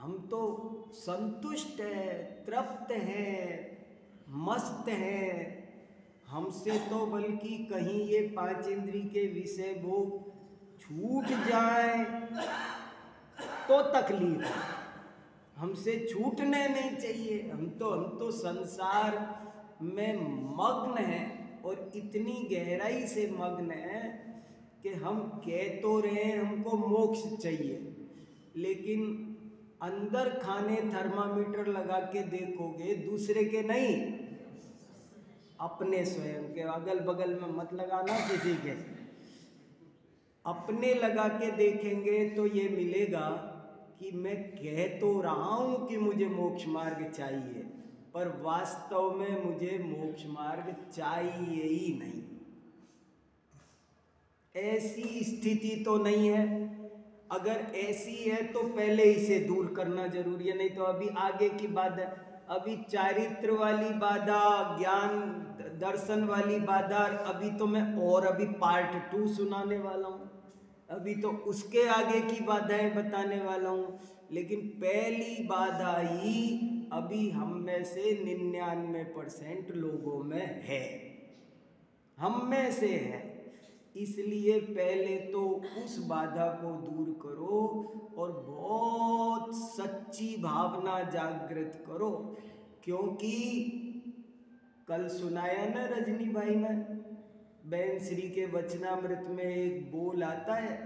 हम तो संतुष्ट है, तृप्त है, मस्त है। हमसे तो बल्कि कहीं ये 5 इंद्री के विषय भोग छूट जाए तो तकलीफ है। हमसे छूटने नहीं चाहिए। हम तो संसार में मग्न हैं और इतनी गहराई से मग्न हैं कि हम कह तो रहे हैं हमको मोक्ष चाहिए, लेकिन अंदर खाने थर्मामीटर लगा के देखोगे, दूसरे के नहीं, अपने स्वयं के। अगल बगल में मत लगाना किसी के, अपने लगा के देखेंगे तो ये मिलेगा कि मैं कह तो रहा हूं कि मुझे मोक्ष मार्ग चाहिए, पर वास्तव में मुझे मोक्ष मार्ग चाहिए ही नहीं। ऐसी स्थिति तो नहीं है। अगर ऐसी है तो पहले इसे दूर करना जरूरी है, नहीं तो अभी आगे की बाधा, अभी चारित्र वाली बाधा, ज्ञान दर्शन वाली बाधा, अभी तो मैं और अभी पार्ट 2 सुनाने वाला हूँ, अभी तो उसके आगे की बाधाएं बताने वाला हूँ। लेकिन पहली बाधा ही अभी हम में से 99% लोगों में है, हम में से है। इसलिए पहले तो उस बाधा को दूर करो और बहुत सच्ची भावना जागृत करो। क्योंकि कल सुनाया ना रजनी भाई ने, बहन श्री के वचनामृत में एक बोल आता है,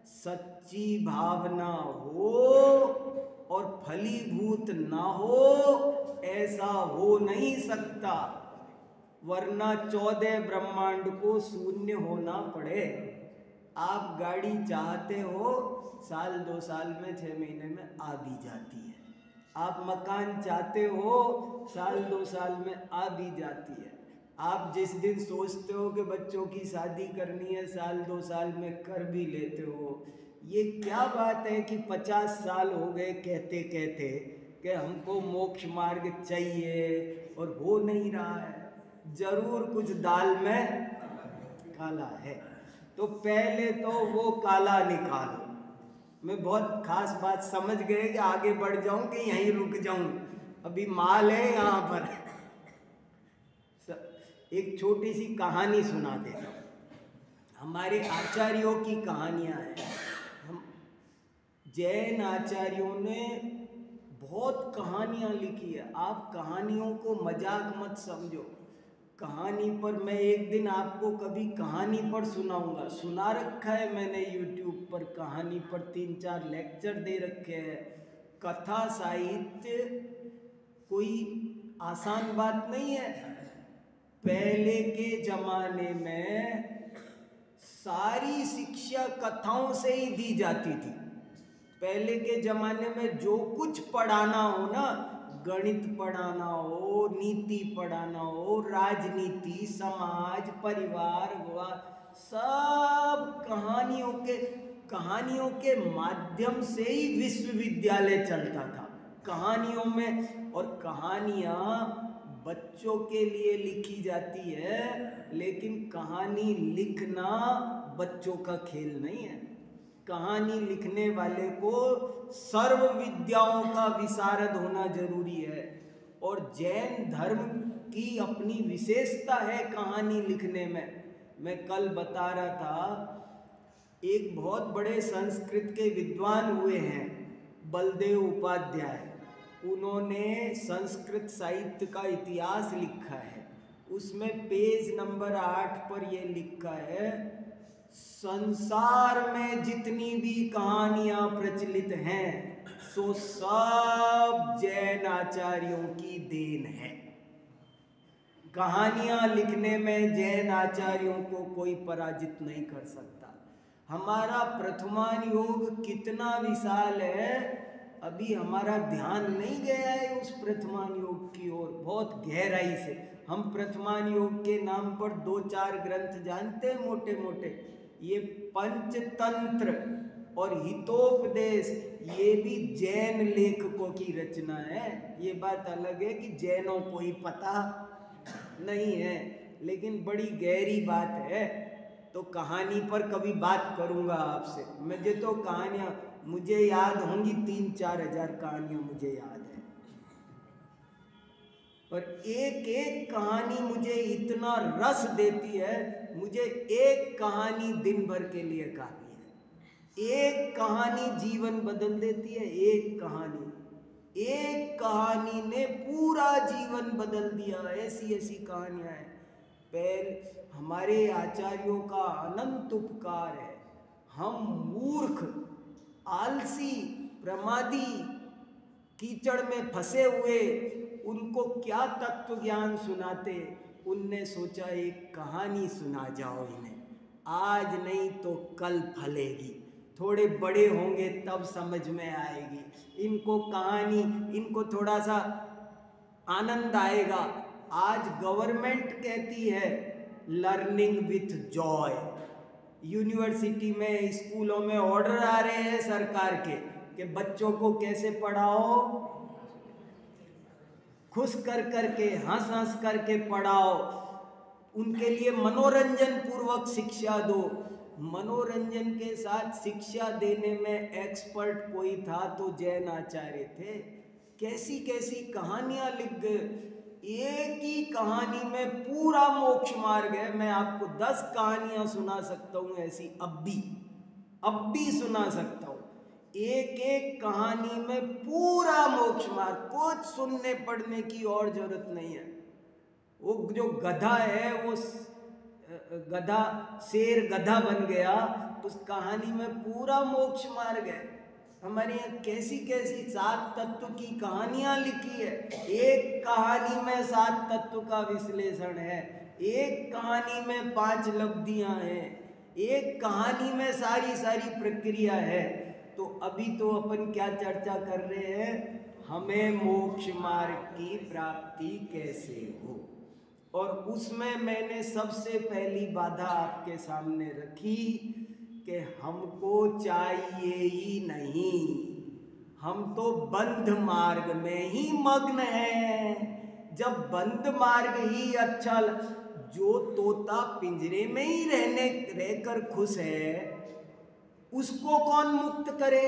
सच्ची भावना हो और फलीभूत ना हो ऐसा हो नहीं सकता, वरना 14 ब्रह्मांड को शून्य होना पड़े। आप गाड़ी चाहते हो, 1-2 साल में 6 महीने में आ भी जाती है। आप मकान चाहते हो, 1-2 साल में आ भी जाती है। आप जिस दिन सोचते हो कि बच्चों की शादी करनी है, 1-2 साल में कर भी लेते हो। ये क्या बात है कि 50 साल हो गए कहते कहते कि हमको मोक्ष मार्ग चाहिए और हो नहीं रहा है। जरूर कुछ दाल में काला है। तो पहले तो वो काला निकालो। मैं बहुत खास बात समझ गए कि आगे बढ़ जाऊं कि यहीं रुक जाऊं, अभी माल है यहाँ पर। एक छोटी सी कहानी सुना देता हूँ। हमारे आचार्यों की कहानियाँ हैं। हम जैन आचार्यों ने बहुत कहानियाँ लिखी है। आप कहानियों को मजाक मत समझो। कहानी पर मैं एक दिन आपको कभी कहानी पर सुनाऊंगा। सुना रखा है मैंने यूट्यूब पर, कहानी पर 3-4 लेक्चर दे रखे हैं। कथा साहित्य कोई आसान बात नहीं है। पहले के जमाने में सारी शिक्षा कथाओं से ही दी जाती थी। पहले के जमाने में जो कुछ पढ़ाना हो ना, गणित पढ़ाना हो, नीति पढ़ाना हो, राजनीति, समाज, परिवार, सब कहानियों के माध्यम से ही विश्वविद्यालय चलता था। कहानियों में, और कहानियाँ बच्चों के लिए लिखी जाती है, लेकिन कहानी लिखना बच्चों का खेल नहीं है। कहानी लिखने वाले को सर्व विद्याओं का विशारद होना जरूरी है। और जैन धर्म की अपनी विशेषता है कहानी लिखने में। मैं कल बता रहा था, एक बहुत बड़े संस्कृत के विद्वान हुए हैं, बलदेव उपाध्याय। उन्होंने संस्कृत साहित्य का इतिहास लिखा है। उसमें पेज नंबर 8 पर यह लिखा है, संसार में जितनी भी कहानियां प्रचलित हैं सो सब जैन आचार्यों की देन है। कहानियां लिखने में जैन आचार्यों को कोई पराजित नहीं कर सकता। हमारा प्रथमान योग कितना विशाल है, अभी हमारा ध्यान नहीं गया है उस प्रथमान योग की ओर बहुत गहराई से। हम प्रथमान योग के नाम पर 2-4 ग्रंथ जानते हैं मोटे मोटे। ये पंचतंत्र और हितोपदेश ये भी जैन लेखकों की रचना है। ये बात अलग है कि जैनों को ही पता नहीं है, लेकिन बड़ी गहरी बात है। तो कहानी पर कभी बात करूंगा आपसे। मुझे तो कहानियाँ, मुझे याद होंगी 3-4 हजार कहानियां मुझे याद है, और एक एक कहानी मुझे इतना रस देती है, मुझे एक कहानी दिन भर के लिए काफी है। एक कहानी जीवन बदल देती है, एक कहानी ने पूरा जीवन बदल दिया। ऐसी ऐसी कहानियां हैं। पहले हमारे आचार्यों का अनंत उपकार है। हम मूर्ख, आलसी, प्रमादी, कीचड़ में फंसे हुए उनको क्या तत्व ज्ञान सुनाते। उनने सोचा एक कहानी सुना जाओ इन्हें, आज नहीं तो कल फलेगी, थोड़े बड़े होंगे तब समझ में आएगी इनको कहानी, इनको थोड़ा सा आनंद आएगा। आज गवर्नमेंट कहती है लर्निंग विथ जॉय। यूनिवर्सिटी में, स्कूलों में ऑर्डर आ रहे हैं सरकार के कि बच्चों को कैसे पढ़ाओ, खुश कर करके, हंस हंस करके पढ़ाओ, उनके लिए मनोरंजन पूर्वक शिक्षा दो। मनोरंजन के साथ शिक्षा देने में एक्सपर्ट कोई था तो जैन आचार्य थे। कैसी कैसी कहानियां लिख गए। एक ही कहानी में पूरा मोक्ष मार्ग है। मैं आपको 10 कहानियां सुना सकता हूं ऐसी, अब भी सुना सकता हूं। एक एक कहानी में पूरा मोक्ष मार्ग, कुछ सुनने पढ़ने की और जरूरत नहीं है। वो जो गधा है, वो गधा, शेर गधा बन गया, उस कहानी में पूरा मोक्ष मार्ग है। हमारे यहाँ कैसी कैसी 7 तत्व की कहानियां लिखी है। एक कहानी में 7 तत्व का विश्लेषण है, एक कहानी में 5 लब्धियां हैं, एक कहानी में सारी सारी प्रक्रिया है। तो अभी तो अपन क्या चर्चा कर रहे हैं, हमें मोक्ष मार्ग की प्राप्ति कैसे हो। और उसमें मैंने सबसे पहली बाधा आपके सामने रखी कि हमको चाहिए ही नहीं, हम तो बंध मार्ग में ही मग्न हैं। जब बंध मार्ग ही अच्छा, जो तोता पिंजरे में ही रहकर खुश है उसको कौन मुक्त करे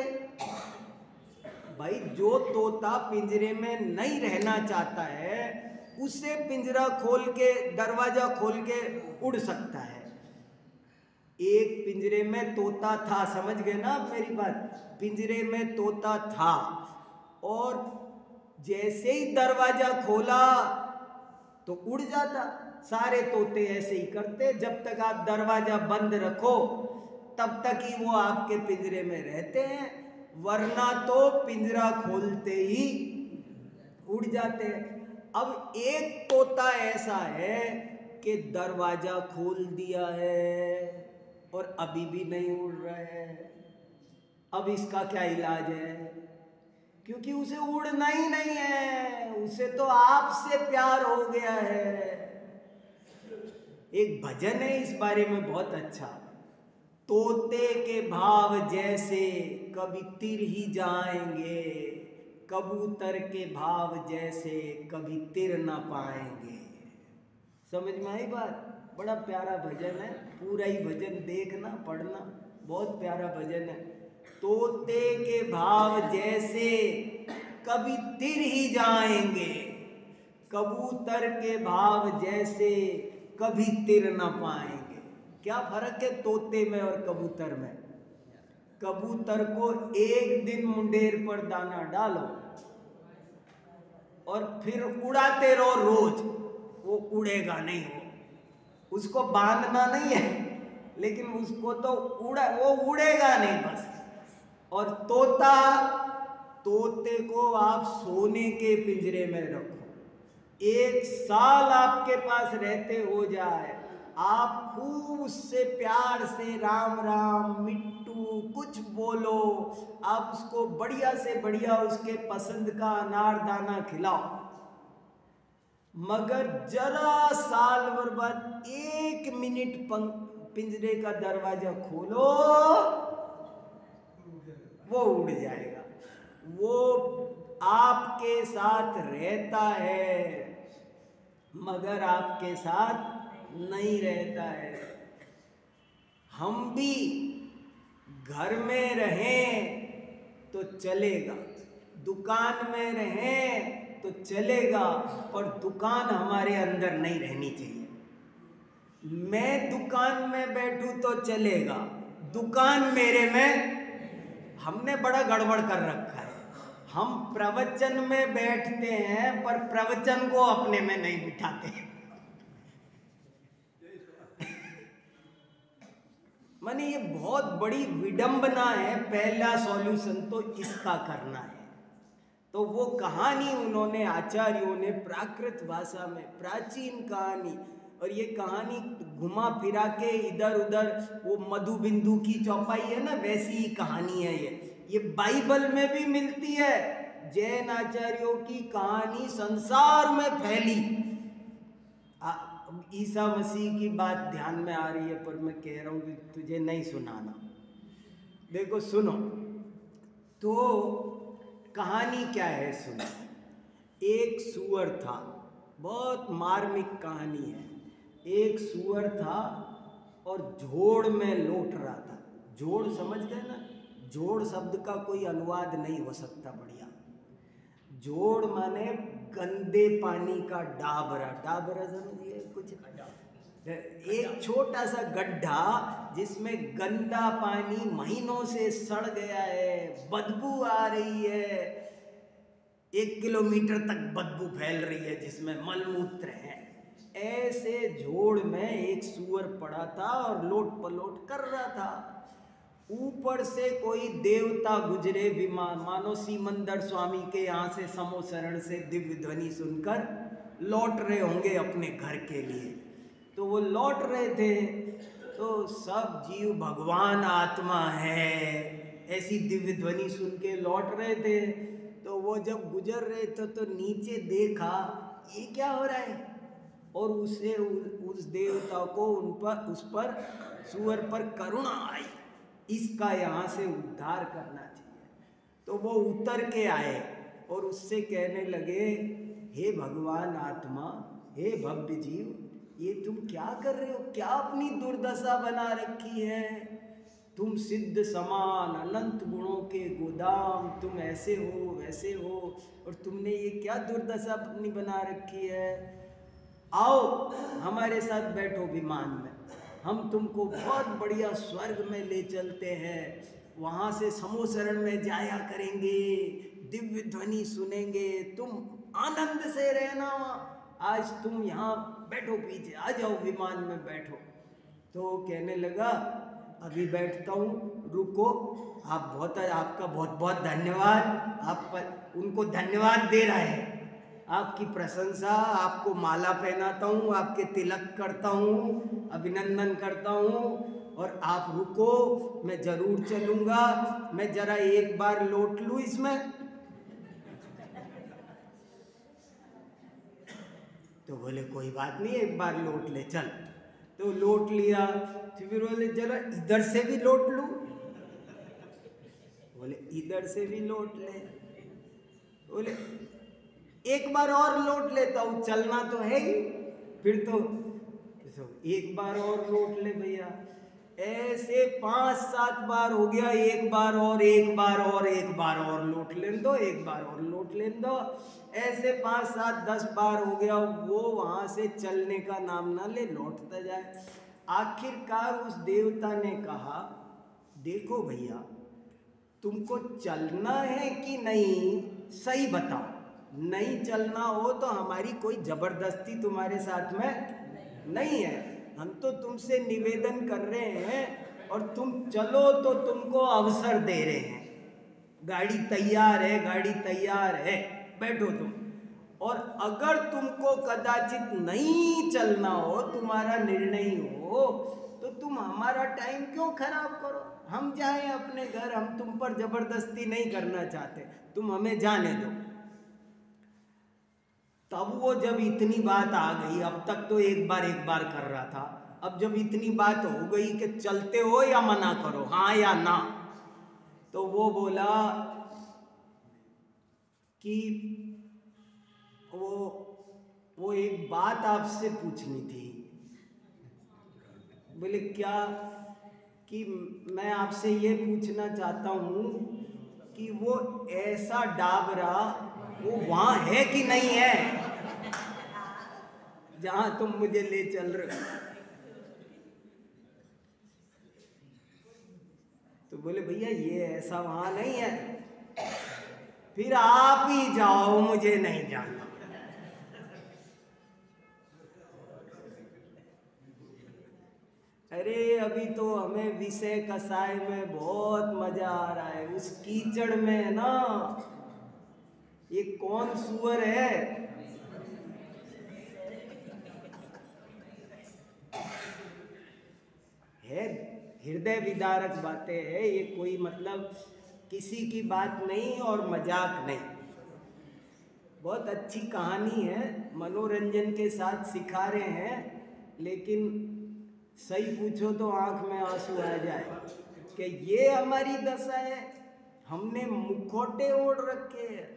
भाई। जो तोता पिंजरे में नहीं रहना चाहता है उसे पिंजरा खोल के, दरवाजा खोल के उड़ सकता है। एक पिंजरे में तोता था, समझ गए ना आप मेरी बात। पिंजरे में तोता था और जैसे ही दरवाजा खोला तो उड़ जाता। सारे तोते ऐसे ही करते, जब तक आप दरवाजा बंद रखो तब तक ही वो आपके पिंजरे में रहते हैं, वरना तो पिंजरा खोलते ही उड़ जाते हैं। अब एक तोता ऐसा है कि दरवाजा खोल दिया है और अभी भी नहीं उड़ रहा है। अब इसका क्या इलाज है? क्योंकि उसे उड़ना ही नहीं है, उसे तो आपसे प्यार हो गया है। एक भजन है इस बारे में बहुत अच्छा, तोते के भाव जैसे कभी तिर ही जाएंगे, कबूतर के भाव जैसे कभी तिर ना पाएंगे। समझ में आई बात? बड़ा प्यारा भजन है, पूरा ही भजन देखना पढ़ना, बहुत प्यारा भजन है। तोते के भाव जैसे कभी तिर ही जाएंगे, कबूतर के भाव जैसे कभी तिर ना पाएंगे। क्या फर्क है तोते में और कबूतर में? कबूतर को एक दिन मुंडेर पर दाना डालो और फिर उड़ाते रहो रोज, वो उड़ेगा नहीं। वो उसको बांधना नहीं है, लेकिन उसको तो वो उड़ेगा नहीं बस। और तोते को आप सोने के पिंजरे में रखो, 1 साल आपके पास रहते हो जाए, आप खूब उससे प्यार से राम राम मिट्टू कुछ बोलो, आप उसको बढ़िया से बढ़िया उसके पसंद का अनारदाना खिलाओ, मगर जरा साल भर बाद 1 मिनट पिंजरे का दरवाजा खोलो, वो उड़ जाएगा। वो आपके साथ रहता है मगर आपके साथ नहीं रहता है। हम भी घर में रहें तो चलेगा, दुकान में रहें तो चलेगा, पर दुकान हमारे अंदर नहीं रहनी चाहिए। मैं दुकान में बैठूं तो चलेगा, दुकान मेरे में, हमने बड़ा गड़बड़ कर रखा है। हम प्रवचन में बैठते हैं पर प्रवचन को अपने में नहीं बिठाते। माने ये बहुत बड़ी विडंबना है। पहला सॉल्यूशन तो इसका करना है। तो वो कहानी उन्होंने, आचार्यों ने प्राकृत भाषा में, प्राचीन कहानी, और ये कहानी घुमा फिरा के इधर उधर, वो मधु बिंदु की चौपाई है ना, वैसी ही कहानी है ये बाइबल में भी मिलती है। जैन आचार्यों की कहानी संसार में फैली। ईसा मसीह की बात ध्यान में आ रही है, पर मैं कह रहा हूँ कि तुझे नहीं सुनाना। देखो सुनो, तो कहानी क्या है सुनो। एक सूअर था, बहुत मार्मिक कहानी है। एक सूअर था और झोड़ में लौट रहा था। झोड़ समझ गए ना? झोड़ शब्द का कोई अनुवाद नहीं हो सकता बढ़िया। झोड़ माने गंदे पानी का डाबरा। डाबरा समझिए कुछ, एक छोटा सा गड्ढा जिसमें गंदा पानी महीनों से सड़ गया है, बदबू आ रही है, 1 किलोमीटर तक बदबू फैल रही है, जिसमें मलमूत्र है। ऐसे झोड़ में एक सूअर पड़ा था और लोट पलोट कर रहा था। ऊपर से कोई देवता गुजरे, विमान मानो सीमंदर स्वामी के यहाँ से समोसरण से दिव्य ध्वनि सुनकर लौट रहे होंगे अपने घर के लिए। तो वो लौट रहे थे, तो सब जीव भगवान आत्मा है ऐसी दिव्य ध्वनि सुन के लौट रहे थे। तो वो जब गुजर रहे थे तो नीचे देखा ये क्या हो रहा है, और उसे उस देवता को उस पर सूअर पर करुणा आई, इसका यहाँ से उद्धार करना चाहिए। तो वो उतर के आए और उससे कहने लगे, हे भगवान आत्मा, हे भव्य जीव, ये तुम क्या कर रहे हो? क्या अपनी दुर्दशा बना रखी है? तुम सिद्ध समान अनंत गुणों के गोदाम, तुम ऐसे हो वैसे हो, और तुमने ये क्या दुर्दशा अपनी बना रखी है? आओ हमारे साथ बैठो विमान में, हम तुमको बहुत बढ़िया स्वर्ग में ले चलते हैं, वहाँ से समोसरण में जाया करेंगे, दिव्य ध्वनि सुनेंगे, तुम आनंद से रहना। आज तुम यहाँ बैठो, पीछे आ जाओ, विमान में बैठो। तो कहने लगा, अभी बैठता हूँ, रुको, आपका बहुत बहुत धन्यवाद। आप पर उनको धन्यवाद दे रहा है, आपकी प्रशंसा, आपको माला पहनाता हूँ, आपके तिलक करता हूँ, अभिनंदन करता हूँ, और आप रुको, मैं जरूर चलूँगा, मैं जरा एक बार लौट लूँ इसमें। तो बोले कोई बात नहीं, एक बार लौट ले, चल। तो लौट लिया। फिर बोले जरा इधर से भी लौट लूं, बोले इधर से भी लौट ले। बोले एक बार और लौट लेता हूँ, चलना तो है ही। फिर तो एक बार और लौट ले भैया। ऐसे 5-7 बार हो गया, एक बार और, एक बार और, एक बार और लौट लेने दो, एक बार और लौट लेने दो। ऐसे 5-7-10 बार हो गया, वो वहां से चलने का नाम ना ले, लौटता जाए। आखिरकार उस देवता ने कहा, देखो भैया, तुमको चलना है कि नहीं, सही बताओ। नहीं चलना हो तो हमारी कोई जबरदस्ती तुम्हारे साथ में नहीं है, हम तो तुमसे निवेदन कर रहे हैं, और तुम चलो तो तुमको अवसर दे रहे हैं। गाड़ी तैयार है, गाड़ी तैयार है, बैठो तुम। और अगर तुमको कदाचित नहीं चलना हो, तुम्हारा निर्णय हो, तो तुम हमारा टाइम क्यों खराब करो? हम जाएं अपने घर, हम तुम पर जबरदस्ती नहीं करना चाहते, तुम हमें जाने दो। तब वो जब इतनी बात आ गई, अब तक तो एक बार कर रहा था, अब जब इतनी बात हो गई कि चलते हो या मना करो, हाँ या ना, तो वो बोला कि वो एक बात आपसे पूछनी थी। बोले क्या? कि मैं आपसे ये पूछना चाहता हूँ कि वो ऐसा डाबरा वो वहां है कि नहीं है जहां तुम मुझे ले चल रहे हो। तो बोले भैया ये ऐसा वहां नहीं है, फिर आप ही जाओ, मुझे नहीं जाना। अरे अभी तो हमें विषय कसाय में बहुत मजा आ रहा है, उस कीचड़ में ना ये कौन सुअर है, हृदय विदारक बातें है ये, कोई मतलब किसी की बात नहीं और मजाक नहीं। बहुत अच्छी कहानी है, मनोरंजन के साथ सिखा रहे हैं, लेकिन सही पूछो तो आंख में आंसू आ जाए कि ये हमारी दशा है। हमने मुखौटे ओढ़ रखे हैं।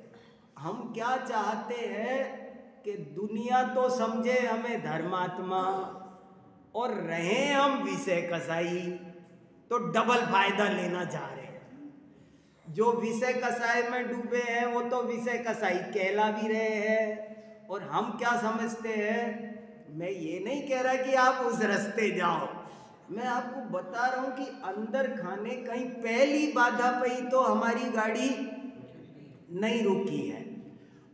हम क्या चाहते हैं कि दुनिया तो समझे हमें धर्मात्मा और रहे हम विषय कसाई, तो डबल फायदा लेना चाह रहे हैं। जो विषय कसाई में डूबे हैं वो तो विषय कसाई कहला भी रहे हैं, और हम क्या समझते हैं, मैं ये नहीं कह रहा कि आप उस रास्ते जाओ, मैं आपको बता रहा हूं कि अंदर खाने कहीं पहली बाधा पे ही तो हमारी गाड़ी नहीं रुकी है,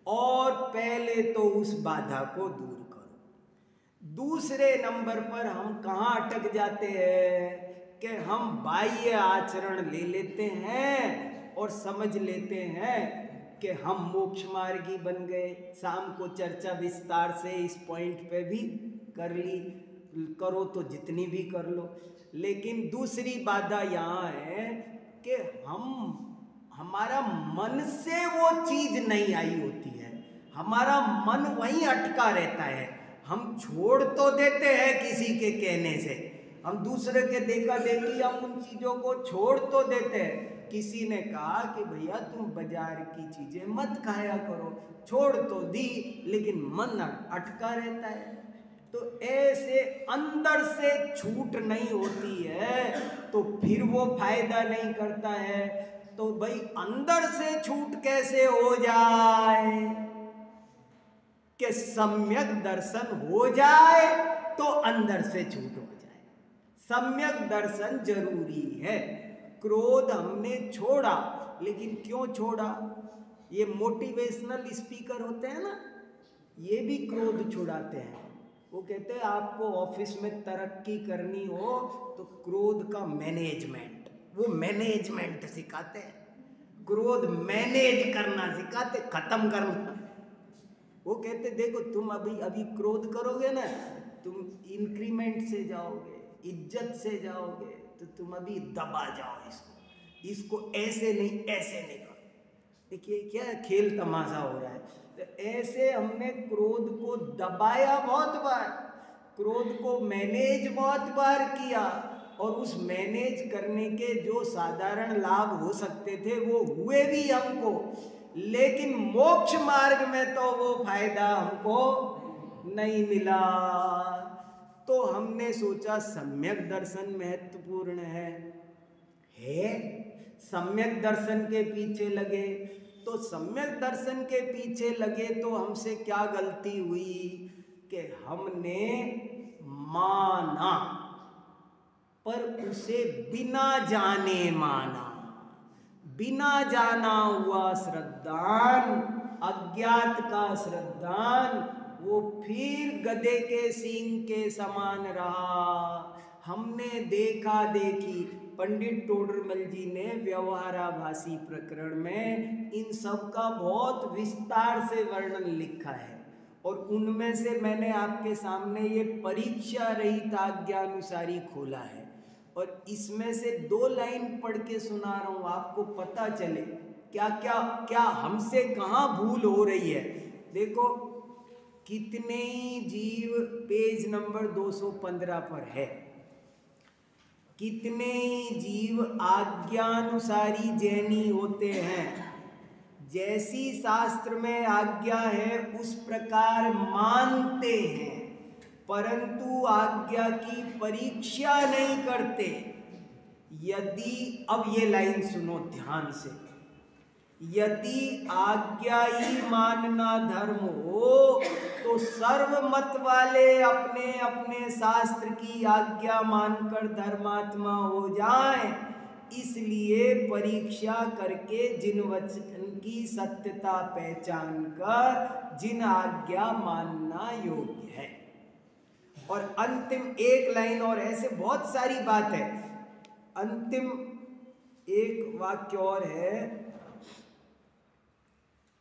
और पहले तो उस बाधा को दूर करो। दूसरे नंबर पर हम कहाँ अटक जाते हैं कि हम बाह्य आचरण ले लेते हैं और समझ लेते हैं कि हम मोक्ष मार्गी बन गए। शाम को चर्चा विस्तार से इस पॉइंट पे भी कर ली, करो तो जितनी भी कर लो। लेकिन दूसरी बाधा यहाँ है कि हमारा मन से वो चीज नहीं आई होती है, हमारा मन वहीं अटका रहता है। हम छोड़ तो देते हैं किसी के कहने से, हम दूसरे के देखा देखी हम उन चीजों को छोड़ तो देते हैं। किसी ने कहा कि भैया तुम बाजार की चीजें मत खाया करो, छोड़ तो दी, लेकिन मन अटका रहता है। तो ऐसे अंदर से छूट नहीं होती है तो फिर वो फायदा नहीं करता है। तो भाई अंदर से छूट कैसे हो जाए कि सम्यक दर्शन हो जाए तो अंदर से छूट हो जाए। सम्यक दर्शन जरूरी है। क्रोध हमने छोड़ा, लेकिन क्यों छोड़ा? ये मोटिवेशनल स्पीकर होते हैं ना, ये भी क्रोध छुड़ाते हैं। वो कहते हैं आपको ऑफिस में तरक्की करनी हो तो क्रोध का मैनेजमेंट, वो मैनेजमेंट सिखाते हैं, क्रोध मैनेज करना सिखाते, खत्म करना। वो कहते देखो तुम अभी क्रोध करोगे ना, तुम इंक्रीमेंट से जाओगे, इज्जत से जाओगे, तो तुम अभी दबा जाओ इसको ऐसे नहीं ऐसे नहीं करो। देखिए क्या खेल तमाशा हो रहा है। तो ऐसे हमने क्रोध को दबाया बहुत बार, क्रोध को मैनेज बहुत बार किया, और उस मैनेज करने के जो साधारण लाभ हो सकते थे वो हुए भी हमको, लेकिन मोक्ष मार्ग में तो वो फायदा हमको नहीं मिला। तो हमने सोचा सम्यक दर्शन महत्वपूर्ण है। सम्यक दर्शन के पीछे लगे, तो सम्यक दर्शन के पीछे लगे तो हमसे क्या गलती हुई कि हमने माना पर उसे बिना जाने माना। बिना जाना हुआ श्रद्धान, अज्ञात का श्रद्धान, वो फिर गधे के सींग के समान रहा। हमने देखा देखी, पंडित टोडरमल जी ने व्यवहाराभासी प्रकरण में इन सब का बहुत विस्तार से वर्णन लिखा है, और उनमें से मैंने आपके सामने ये परीक्षा रहित आज्ञानुसारी खोला है, और इसमें से 2 लाइन पढ़ के सुना रहा हूँ, आपको पता चले क्या क्या क्या हमसे कहाँ भूल हो रही है। देखो कितने ही जीव पेज नंबर 215 पर है, कितने ही जीव आज्ञानुसारी जैनी होते हैं। जैसी शास्त्र में आज्ञा है उस प्रकार मानते हैं, परंतु आज्ञा की परीक्षा नहीं करते। यदि, अब ये लाइन सुनो ध्यान से, यदि आज्ञा ही मानना धर्म हो तो सर्व मत वाले अपने अपने शास्त्र की आज्ञा मानकर धर्मात्मा हो जाएं। इसलिए परीक्षा करके जिन वचन की सत्यता पहचान कर जिन आज्ञा मानना योग्य है। और अंतिम एक लाइन और, ऐसे बहुत सारी बात है। अंतिम एक वाक्य और है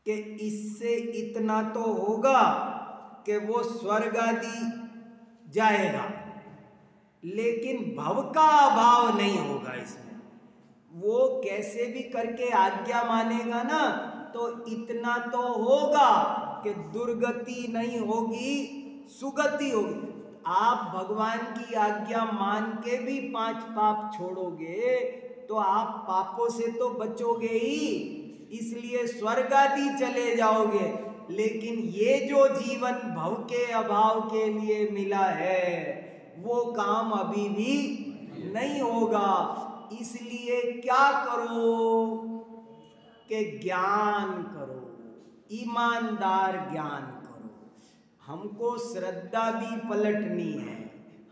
कि इससे इतना तो होगा कि वो स्वर्ग आदि जाएगा, लेकिन भव का अभाव नहीं होगा इसमें। वो कैसे भी करके आज्ञा मानेगा ना, तो इतना तो होगा कि दुर्गति नहीं होगी, सुगति होगी। आप भगवान की आज्ञा मान के भी 5 पाप छोड़ोगे तो आप पापों से तो बचोगे ही, इसलिए स्वर्ग आदि चले जाओगे। लेकिन ये जो जीवन भव के अभाव के लिए मिला है वो काम अभी भी नहीं होगा। इसलिए क्या करो कि ज्ञान करो, ईमानदार ज्ञान करो। हमको श्रद्धा भी पलटनी है,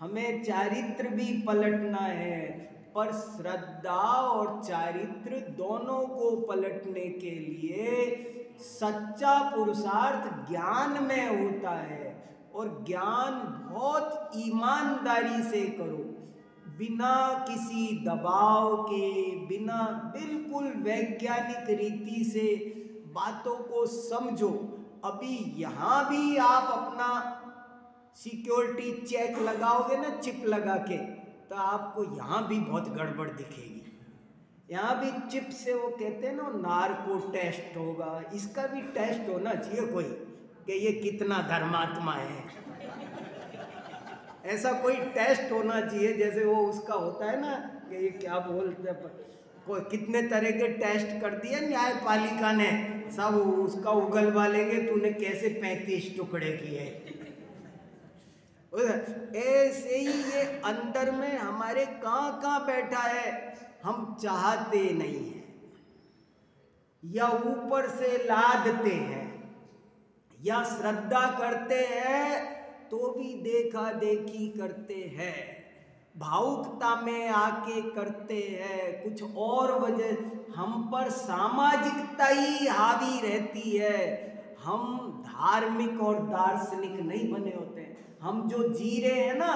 हमें चारित्र भी पलटना है, पर श्रद्धा और चारित्र दोनों को पलटने के लिए सच्चा पुरुषार्थ ज्ञान में होता है। और ज्ञान बहुत ईमानदारी से करो, बिना किसी दबाव के, बिना, बिल्कुल वैज्ञानिक रीति से बातों को समझो। अभी यहाँ भी आप अपना सिक्योरिटी चेक लगाओगे ना चिप लगा के, तो आपको यहाँ भी बहुत गड़बड़ दिखेगी। यहाँ भी चिप से वो कहते हैं ना नार्को टेस्ट होगा, इसका भी टेस्ट होना चाहिए कोई कि ये कितना धर्मात्मा है। ऐसा कोई टेस्ट होना चाहिए, जैसे वो उसका होता है ना कि ये क्या बोलते हैं, कोई कितने तरह के टेस्ट कर दिए न्यायपालिका ने, सब उसका उगलवा लेंगे तूने कैसे 35 टुकड़े किए। ऐसे ही ये अंदर में हमारे कहाँ कहाँ बैठा है, हम चाहते नहीं हैं या ऊपर से लादते हैं या श्रद्धा करते हैं तो भी देखा देखी करते हैं, भावुकता में आके करते हैं, कुछ और वजह हम पर सामाजिकता ही हावी रहती है। हम धार्मिक और दार्शनिक नहीं बने होते हैं। हम जो जी रहे हैं ना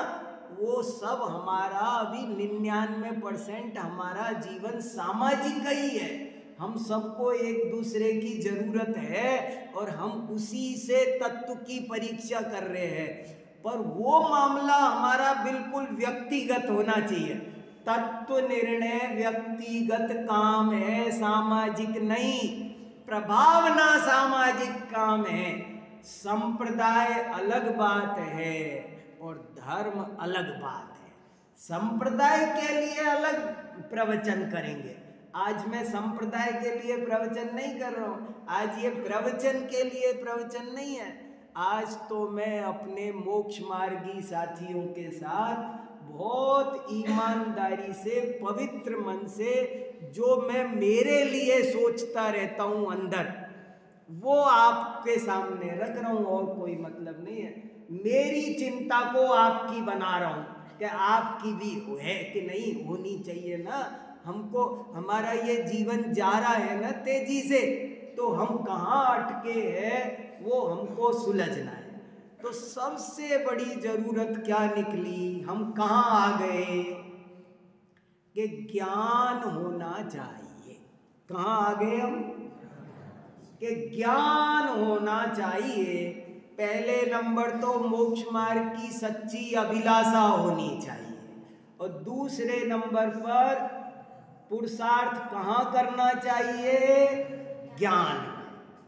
वो सब हमारा अभी 99% हमारा जीवन सामाजिक ही है। हम सबको एक दूसरे की जरूरत है और हम उसी से तत्व की परीक्षा कर रहे हैं। पर वो मामला हमारा बिल्कुल व्यक्तिगत होना चाहिए। तत्व निर्णय व्यक्तिगत काम है, सामाजिक नहीं। प्रभावना सामाजिक काम है। संप्रदाय अलग बात है और धर्म अलग बात है। संप्रदाय के लिए अलग प्रवचन करेंगे। आज मैं संप्रदाय के लिए प्रवचन नहीं कर रहा हूँ, आज ये प्रवचन के लिए प्रवचन नहीं है। आज तो मैं अपने मोक्ष मार्गी साथियों के साथ बहुत ईमानदारी से, पवित्र मन से, जो मैं मेरे लिए सोचता रहता हूँ अंदर, वो आपके सामने रख रहा हूँ और कोई मतलब नहीं है। मेरी चिंता को आपकी बना रहा हूँ कि आपकी भी है कि नहीं, होनी चाहिए ना। हमको हमारा ये जीवन जा रहा है ना तेजी से, तो हम कहाँ अटके हैं वो हमको सुलझना है। तो सबसे बड़ी जरूरत क्या निकली, हम कहाँ आ गए कि ज्ञान होना चाहिए। कहाँ आ गए हम कि ज्ञान होना चाहिए। पहले नंबर तो मोक्ष मार्ग की सच्ची अभिलाषा होनी चाहिए और दूसरे नंबर पर पुरुषार्थ कहाँ करना चाहिए, ज्ञान।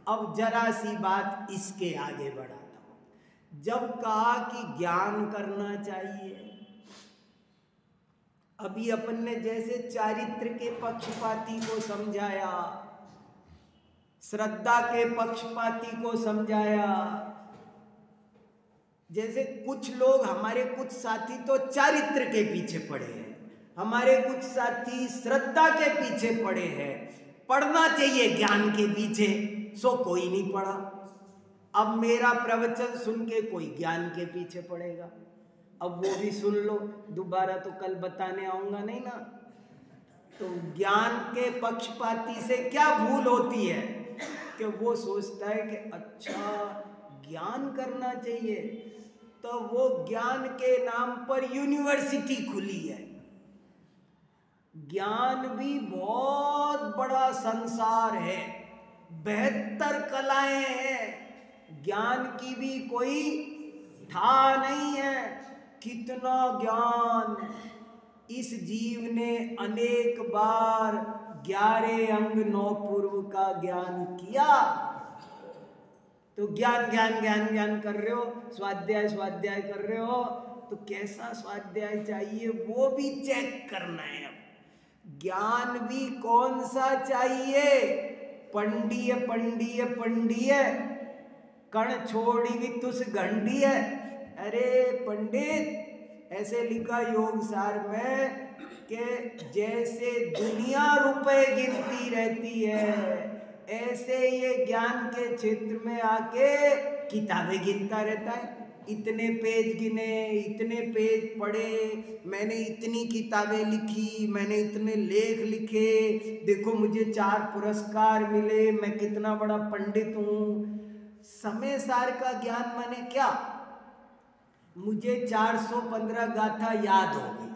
अब जरा सी बात इसके आगे बढ़ाता हूँ। जब कहा कि ज्ञान करना चाहिए, अभी अपन ने जैसे चारित्र के पक्षपाती को समझाया, श्रद्धा के पक्षपाती को समझाया, जैसे कुछ लोग, हमारे कुछ साथी तो चारित्र के पीछे पड़े हैं, हमारे कुछ साथी श्रद्धा के पीछे पड़े हैं, पढ़ना चाहिए ज्ञान के पीछे, सो कोई नहीं पढ़ा। अब मेरा प्रवचन सुन के कोई ज्ञान के पीछे पड़ेगा, अब वो भी सुन लो, दोबारा तो कल बताने आऊंगा नहीं ना। तो ज्ञान के पक्षपाती से क्या भूल होती है कि वो सोचता है कि अच्छा ज्ञान करना चाहिए, तो वो ज्ञान के नाम पर यूनिवर्सिटी खुली है। ज्ञान भी बहुत बड़ा संसार है, 72 कलाएं हैं, ज्ञान की भी कोई था नहीं है। कितना ज्ञान, इस जीव ने अनेक बार 11 अंग 9 पूर्व का ज्ञान किया। तो ज्ञान ज्ञान ज्ञान ज्ञान कर रहे हो, स्वाध्याय स्वाध्याय कर रहे हो, तो कैसा स्वाध्याय चाहिए वो भी चेक करना है। अब ज्ञान भी कौन सा चाहिए, पंडीय पंडीय पंडीय कण छोड़ी भी तुस गंडीय। अरे पंडित, ऐसे लिखा योग सार में कि जैसे दुनिया रुपए गिनती रहती है, ऐसे ये ज्ञान के क्षेत्र में आके किताबें गिनता रहता है। इतने पेज गिने, इतने पेज पढ़े, मैंने इतनी किताबें लिखी, मैंने इतने लेख लिखे, देखो मुझे 4 पुरस्कार मिले, मैं कितना बड़ा पंडित हूँ। समय सार का ज्ञान माने क्या, मुझे 415 गाथा याद हो गई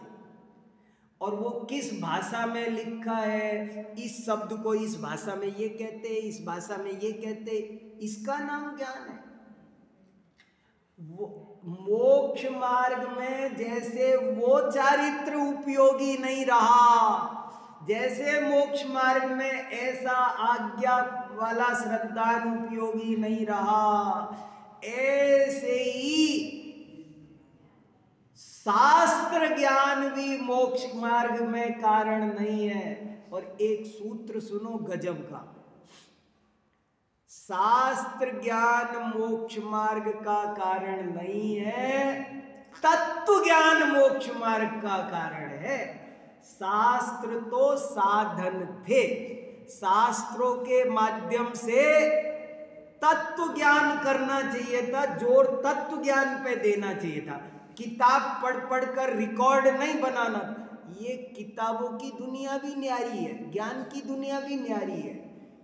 और वो किस भाषा में लिखा है, इस शब्द को इस भाषा में ये कहते, इस भाषा में ये कहते, इसका नाम ज्ञान है। वो मोक्ष मार्ग में जैसे वो चारित्र उपयोगी नहीं रहा, जैसे मोक्ष मार्ग में ऐसा आज्ञा वाला श्रद्धा उपयोगी नहीं रहा, ऐसे ही शास्त्र ज्ञान भी मोक्ष मार्ग में कारण नहीं है। और एक सूत्र सुनो गजब का, शास्त्र ज्ञान मोक्ष मार्ग का कारण नहीं है, तत्व ज्ञान मोक्ष मार्ग का कारण है। शास्त्र तो साधन थे, शास्त्रों के माध्यम से तत्व ज्ञान करना चाहिए था, जोर तत्व ज्ञान पे देना चाहिए था, किताब पढ़ पढ़ कर रिकॉर्ड नहीं बनाना। ये किताबों की दुनिया भी न्यारी है, ज्ञान की दुनिया भी न्यारी है,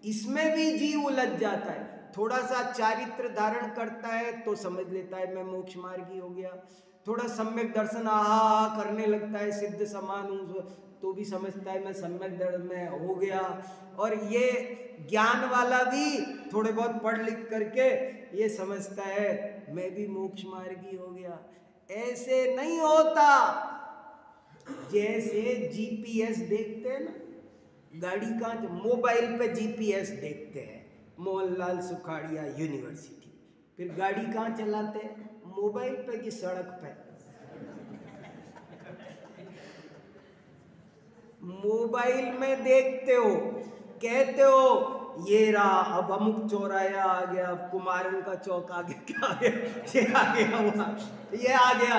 इसमें भी जीव उलझ जाता है। थोड़ा सा चारित्र धारण करता है तो समझ लेता है मैं मोक्ष मार्गी हो गया, थोड़ा सम्यक दर्शन आहा करने लगता है, सिद्ध समान हूँ, तो भी समझता है मैं सम्यक दर्शन में हो गया। और ये ज्ञान वाला भी थोड़े बहुत पढ़ लिख करके ये समझता है मैं भी मोक्ष मार्गी हो गया। ऐसे नहीं होता। जैसे जीपीएस देखते हैं ना, गाड़ी का मोबाइल पे जीपीएस देखते हैं, मोहनलाल सुखाड़िया यूनिवर्सिटी, फिर गाड़ी कहाँ चलाते हैं, मोबाइल पे की सड़क पे। मोबाइल में देखते हो, कहते हो ये रहा, अब अमुक चौराया आ गया, अब कुमारन का चौक आ गया, क्या आ गया, ये आ गया, ये आ गया,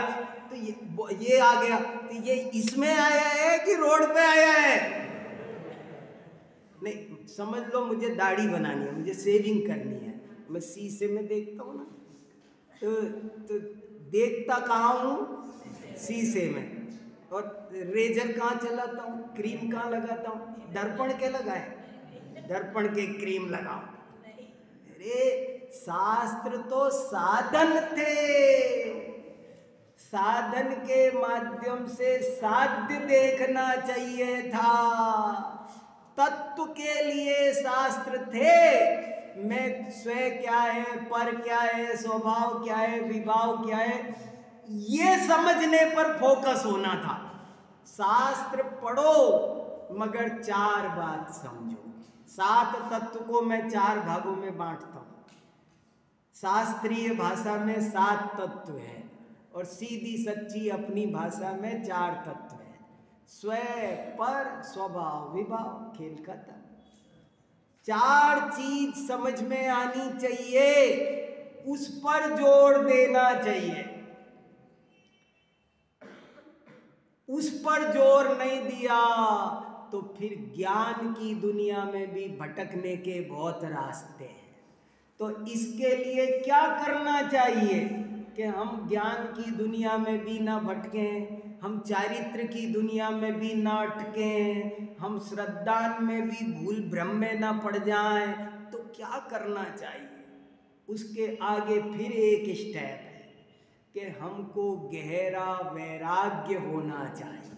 तो ये आ गया, तो ये इसमें आया है कि रोड पे आया है। नहीं, समझ लो मुझे दाढ़ी बनानी है, मुझे शेविंग करनी है, मैं शीशे में देखता हूँ ना, तो देखता कहाँ हूँ, शीशे में। और रेजर कहाँ चलाता हूँ, क्रीम कहाँ लगाता हूँ, दर्पण के लगाए, दर्पण के क्रीम लगाओ। अरे शास्त्र तो साधन थे, साधन के माध्यम से साध्य देखना चाहिए था, तत्व के लिए शास्त्र थे। मैं स्वयं क्या है, पर क्या है, स्वभाव क्या है, विभाव क्या है, ये समझने पर फोकस होना था। शास्त्र पढ़ो मगर 4 बात समझो। 7 तत्व को मैं 4 भागों में बांटता हूँ। शास्त्रीय भाषा में 7 तत्व है और सीधी सच्ची अपनी भाषा में 4 तत्व है। स्वयं, पर, स्वभाव, विभाव, खेल खत्म। 4 चीज समझ में आनी चाहिए, उस पर जोर देना चाहिए। उस पर जोर नहीं दिया तो फिर ज्ञान की दुनिया में भी भटकने के बहुत रास्ते हैं। तो इसके लिए क्या करना चाहिए कि हम ज्ञान की दुनिया में भी ना भटकें, हम चारित्र की दुनिया में भी ना अटकें, हम श्रद्धा में भी भूल भ्रम में ना पड़ जाएं। तो क्या करना चाहिए? उसके आगे फिर एक स्टेप है कि हमको गहरा वैराग्य होना चाहिए।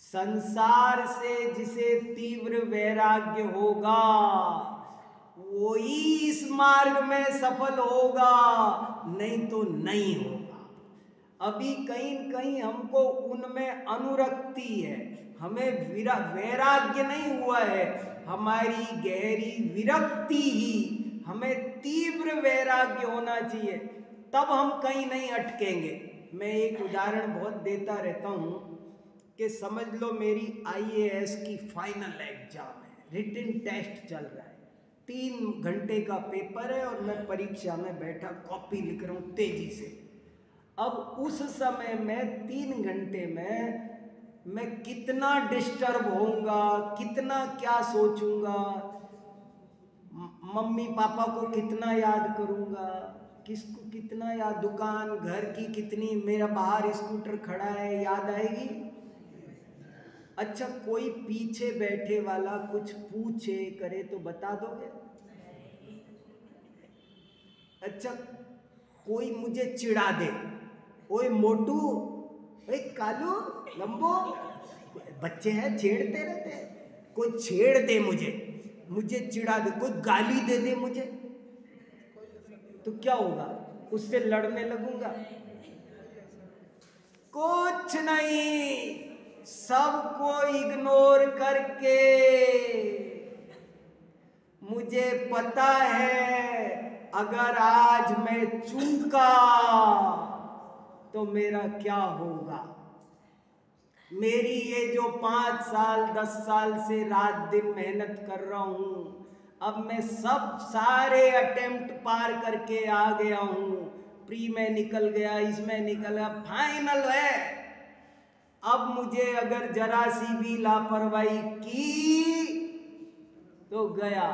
संसार से जिसे तीव्र वैराग्य होगा वही इस मार्ग में सफल होगा, नहीं तो नहीं होगा। अभी कहीं कहीं हमको उनमें अनुरक्ति है, हमें वैराग्य नहीं हुआ है, हमारी गहरी विरक्ति ही। हमें तीव्र वैराग्य होना चाहिए, तब हम कहीं नहीं अटकेंगे। मैं एक उदाहरण बहुत देता रहता हूँ कि समझ लो मेरी IAS की फाइनल एग्जाम है, रिटन टेस्ट चल रहा है, 3 घंटे का पेपर है और मैं परीक्षा में बैठा कॉपी लिख रहा हूँ तेजी से। अब उस समय में 3 घंटे में मैं कितना डिस्टर्ब होऊंगा, कितना क्या सोचूंगा, मम्मी पापा को कितना याद करूंगा, किसको कितना याद, दुकान घर की कितनी, मेरा बाहर स्कूटर खड़ा है, याद आएगी? अच्छा, कोई पीछे बैठे वाला कुछ पूछे करे तो बता दोगे? अच्छा, कोई मुझे चिढ़ा दे, ओए मोटू, ओए कालू, लंबो, बच्चे हैं छेड़ते रहते हैं, कोई छेड़ दे मुझे चिढ़ा दे, कोई गाली दे दे मुझे, तो क्या होगा? उससे लड़ने लगूंगा? कुछ नहीं, सबको इग्नोर करके मुझे पता है अगर आज मैं चूका तो मेरा क्या होगा। मेरी ये जो 5 साल 10 साल से रात दिन मेहनत कर रहा हूं, अब मैं सब सारे अटेम्प्ट पार करके आ गया हूं, प्री में निकल गया, इसमें निकल गया, फाइनल है। अब मुझे अगर जरा सी भी लापरवाही की तो गया।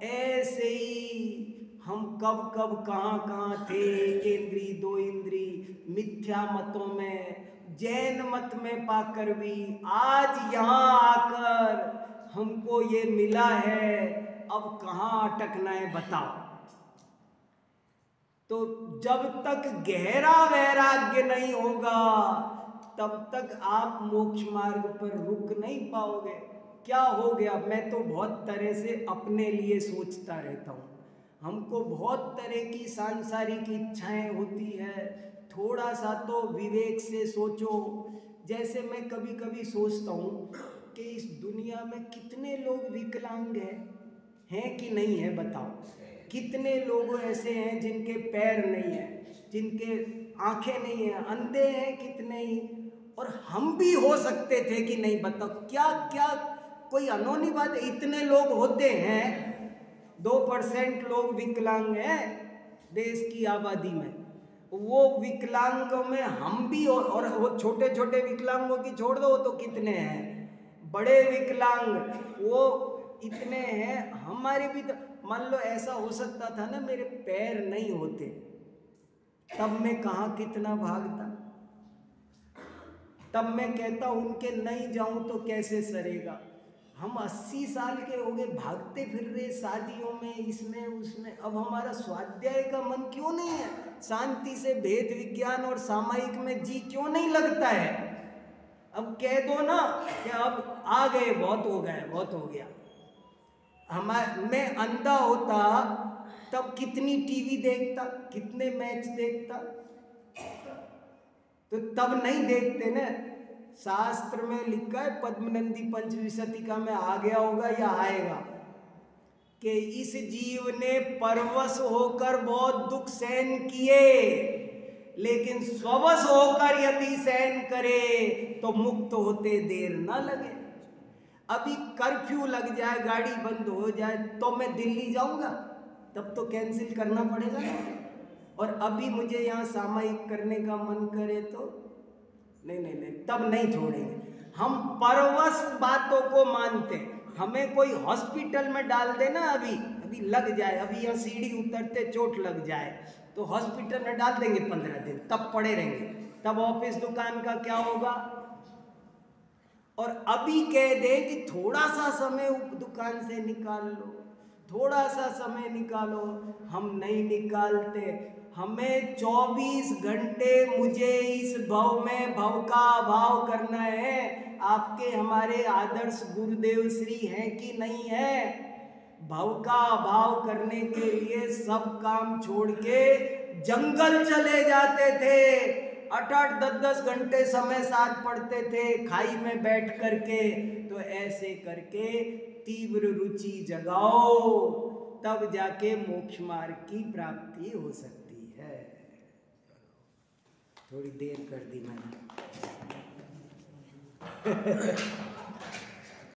ऐसे ही हम कब कब कहाँ थे, 1 इंद्री 2 इंद्री मिथ्या मतों में, जैन मत में पाकर भी आज यहाँ आकर हमको ये मिला है, अब कहाँ अटकना है बताओ। तो जब तक गहरा वैराग्य नहीं होगा तब तक आप मोक्ष मार्ग पर रुक नहीं पाओगे। क्या हो गया, मैं तो बहुत तरह से अपने लिए सोचता रहता हूँ, हमको बहुत तरह की सांसारिक इच्छाएं होती है, थोड़ा सा तो विवेक से सोचो। जैसे मैं कभी कभी सोचता हूँ कि इस दुनिया में कितने लोग विकलांग हैं कि नहीं है बताओ? कितने लोग ऐसे हैं जिनके पैर नहीं है, जिनके आंखें नहीं है, अंधे हैं कितने ही, और हम भी हो सकते थे कि नहीं बताओ? क्या क्या कोई अनोनी बात है? इतने लोग होते हैं, 2% लोग विकलांग हैं देश की आबादी में, वो विकलांगों में हम भी, और वो छोटे छोटे विकलांगों की छोड़ दो, तो कितने हैं बड़े विकलांग, वो इतने हैं। हमारे भी तो मान लो ऐसा हो सकता था ना, मेरे पैर नहीं होते तब मैं कहाँ कितना भागता, तब मैं कहता उनके नहीं जाऊं तो कैसे सरेगा। हम 80 साल के हो गए, भागते फिर रहे शादियों में, इसमें उसमें। अब हमारा स्वाध्याय का मन क्यों नहीं है? शांति से भेद विज्ञान और सामायिक में जी क्यों नहीं लगता है? अब कह दो ना कि अब आ गए, बहुत हो गए, बहुत हो गया। मैं अंधा होता तब कितनी टीवी देखता, कितने मैच देखता, तो तब नहीं देखते ना। शास्त्र में लिखा है, पद्मनंदी पंचविंशतिका में आ गया होगा या आएगा, कि इस जीव ने परवश होकर बहुत दुख सहन किए, लेकिन स्ववश होकर यदि सहन करे तो मुक्त होते देर ना लगे। अभी कर्फ्यू लग जाए, गाड़ी बंद हो जाए, तो मैं दिल्ली जाऊंगा? तब तो कैंसिल करना पड़ेगा ना। और अभी मुझे यहाँ सामायिक करने का मन करे तो नहीं, तब नहीं छोड़ेंगे। हम परवश बातों को मानते हैं। हमें कोई हॉस्पिटल में डाल देना, अभी लग जाए, अभी यहाँ सीढ़ी उतरते चोट लग जाए तो हॉस्पिटल में डाल देंगे 15 दिन, तब पड़े रहेंगे। तब ऑफिस दुकान का क्या होगा? और अभी कह दे कि थोड़ा सा समय दुकान से निकाल लो, थोड़ा सा समय निकालो, हम नहीं निकालते। हमें 24 घंटे मुझे इस भव में भव का अभाव करना है। आपके हमारे आदर्श गुरुदेव श्री हैं कि नहीं है? भव का अभाव करने के लिए सब काम छोड़ के जंगल चले जाते थे, 8-8, 10-10 घंटे समय सार पढ़ते थे खाई में बैठ करके। तो ऐसे करके तीव्र रुचि जगाओ, तब जाके मोक्ष मार्ग की प्राप्ति हो सकती है। थोड़ी देर कर दी मैंने।